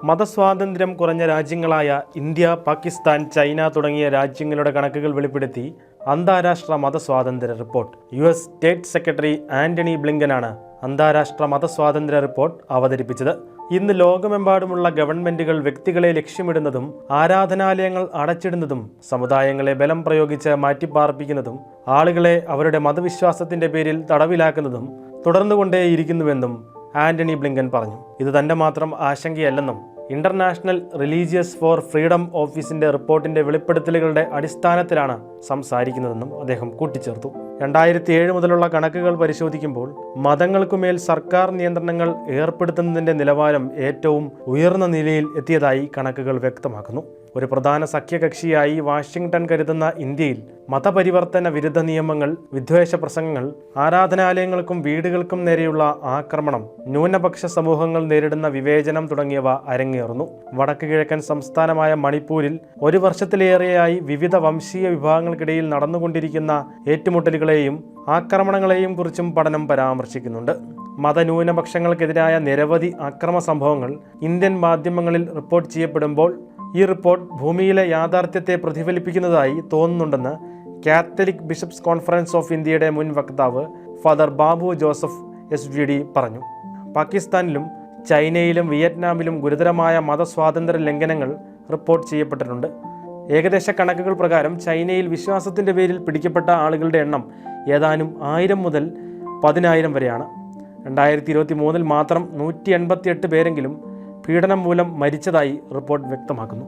മതസ്വാതന്ത്ര്യം കുറഞ്ഞ രാജ്യങ്ങളായ India, Pakistan, China തുടങ്ങിയ രാജ്യങ്ങളുടെ കണക്കുകൾ വെളിപ്പെടുത്തി അന്താരാഷ്ട്ര മതസ്വാതന്ത്ര്യ report. US state secretary Antony ബ്ലിങ്കനാണ് അന്താരാഷ്ട്ര മതസ്വാതന്ത്ര്യ റിപ്പോർട്ട് അവതരിപ്പിച്ചത്. ഇന്ന് ലോകമെമ്പാടുമുള്ള ഗവൺമെന്റുകൾ വ്യക്തികളെ ലക്ഷ്യമിടുന്നതും ആരാധനാലയങ്ങൾ അടച്ചിടുന്നതും സമുദായങ്ങളെ ബലം പ്രയോഗിച്ച് മാറ്റിപ്പാർപ്പിക്കുന്നതും ആളുകളെ അവരുടെ മതവിശ്വാസത്തിന്റെ പേരിൽ തടവിലാക്കുന്നതും തുടർന്നുകൊണ്ടേയിരിക്കുന്നുവെന്നും ആന്റണി ബ്ലിങ്കൻ പറഞ്ഞു. ഇത് തന്റെ മാത്രം ആശങ്കയല്ലെന്നും ഇന്റർനാഷണൽ റിലീജിയസ് ഫോർ ഫ്രീഡം ഓഫീസിന്റെ റിപ്പോർട്ടിന്റെ വെളിപ്പെടുത്തലുകളുടെ അടിസ്ഥാനത്തിലാണ് സംസാരിക്കുന്നതെന്നും അദ്ദേഹം കൂട്ടിച്ചേർത്തു. 2007 മുതലുള്ള കണക്കുകൾ പരിശോധിക്കുമ്പോൾ മതങ്ങൾക്കുമേൽ സർക്കാർ നിയന്ത്രണങ്ങൾ ഏർപ്പെടുത്തുന്നതിന്റെ നിലവാരം ഏറ്റവും ഉയർന്ന നിലയിൽ എത്തിയതായി കണക്കുകൾ വ്യക്തമാക്കുന്നു. ഒരു പ്രധാന സഖ്യകക്ഷിയായി വാഷിംഗ്ടൺ കരുതുന്ന ഇന്ത്യയിൽ മതപരിവർത്തന വിരുദ്ധ നിയമങ്ങൾ, വിദ്വേഷ പ്രസംഗങ്ങൾ, ആരാധനാലയങ്ങൾക്കും വീടുകൾക്കും നേരെയുള്ള ആക്രമണം, ന്യൂനപക്ഷ സമൂഹങ്ങൾ നേരിടുന്ന വിവേചനം തുടങ്ങിയവ അരങ്ങേറുന്നു. വടക്ക് കിഴക്കൻ സംസ്ഥാനമായ മണിപ്പൂരിൽ 1 വർഷത്തിലേറെയായി വിവിധ വംശീയ വിഭാഗങ്ങൾക്കിടയിൽ നടന്നുകൊണ്ടിരിക്കുന്ന ഏറ്റുമുട്ടലുകളെയും ആക്രമണങ്ങളെയും കുറിച്ചും പഠനം പരാമർശിക്കുന്നുണ്ട്. മതന്യൂനപക്ഷങ്ങൾക്കെതിരായ നിരവധി അക്രമ സംഭവങ്ങൾ ഇന്ത്യൻ മാധ്യമങ്ങളിൽ റിപ്പോർട്ട് ചെയ്യപ്പെടുമ്പോൾ ഈ റിപ്പോർട്ട് ഭൂമിയിലെ യാഥാർത്ഥ്യത്തെ പ്രതിഫലിപ്പിക്കുന്നതായി തോന്നുന്നുണ്ടെന്ന് കാത്തലിക് ബിഷപ്സ് കോൺഫറൻസ് ഓഫ് ഇന്ത്യയുടെ മുൻ വക്താവ് ഫാദർ ബാബു ജോസഫ് SVD പറഞ്ഞു. പാകിസ്ഥാനിലും ചൈനയിലും വിയറ്റ്നാമിലും ഗുരുതരമായ മതസ്വാതന്ത്ര്യ ലംഘനങ്ങൾ റിപ്പോർട്ട് ചെയ്യപ്പെട്ടിട്ടുണ്ട്. ഏകദേശ കണക്കുകൾ പ്രകാരം ചൈനയിൽ വിശ്വാസത്തിൻ്റെ പേരിൽ പിടിക്കപ്പെട്ട ആളുകളുടെ എണ്ണം ഏതാനും 1000 മുതൽ 10,000 വരെയാണ്. 2023 മാത്രം 188 പേരെങ്കിലും പീഡനം മൂലം മരിച്ചതായി റിപ്പോർട്ട് വ്യക്തമാക്കുന്നു.